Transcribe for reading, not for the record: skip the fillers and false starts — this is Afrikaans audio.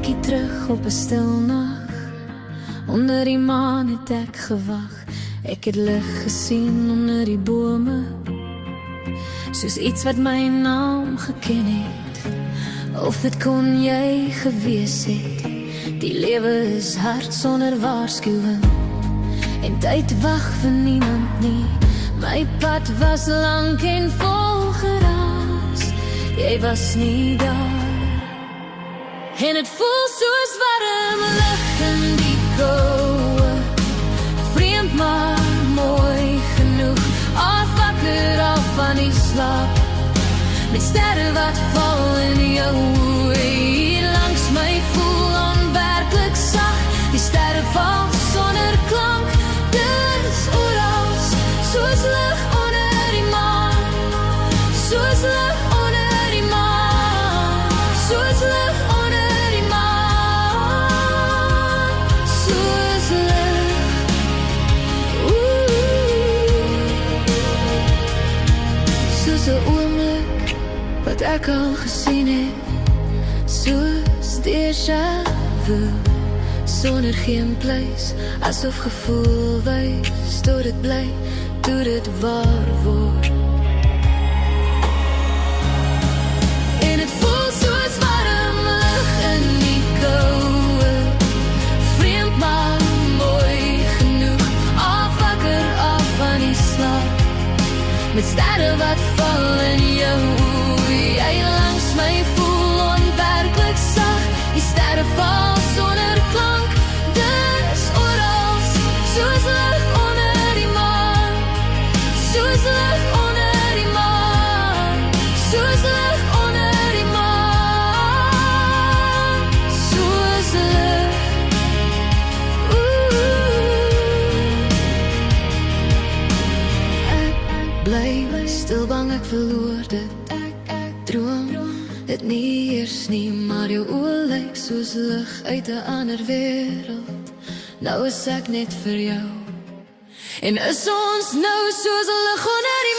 rukkie terug op 'n stil nag. Onder die maan het ek gewag. Ek het lig gesien onder die bome, soos iets wat my naam geken het. Of dit kon jy gewees het. Die lewe is hard sonder waarskuwing, en tyd wag vir niemand nie. My pad was lank en vol geraas. Jy was nie daar. En het voel soos warm lig in die koue. Vreemd maar mooi genoeg. Afwakker af van die slaap, met sterre wat val in jou oë. Hier langs my voel onwerklik sag. Die sterre val sonder klank. Dis oral, soos lig onder die maan. Soos lig onder die maan. Soos lig onder die maan. Soos lig. Soos 'n oomblik wat ek al gesien het. Soos déjà vu, sonder geen pleis, asof gevoel wys, tot dit bly, tot dit waar word. En het voel soos warm lig in die koue. Vreemd maar mooi genoeg. Afwakker af van die slaap, met sterre wat val in jou oë. Jy langs my voel onwerklik sag. Die sterre val sonder klank. Dis oral, soos lig onder die maan. Soos lig onder die maan. Soos lig onder die maan. Soos lig. Ek bly stil, bang ek verloor dit. Ek droom dit nie eers nie, maar jou oë lyk soos lig uit 'n ander wêreld. Nou is ek net vir jou. En is ons nou soos lig onder die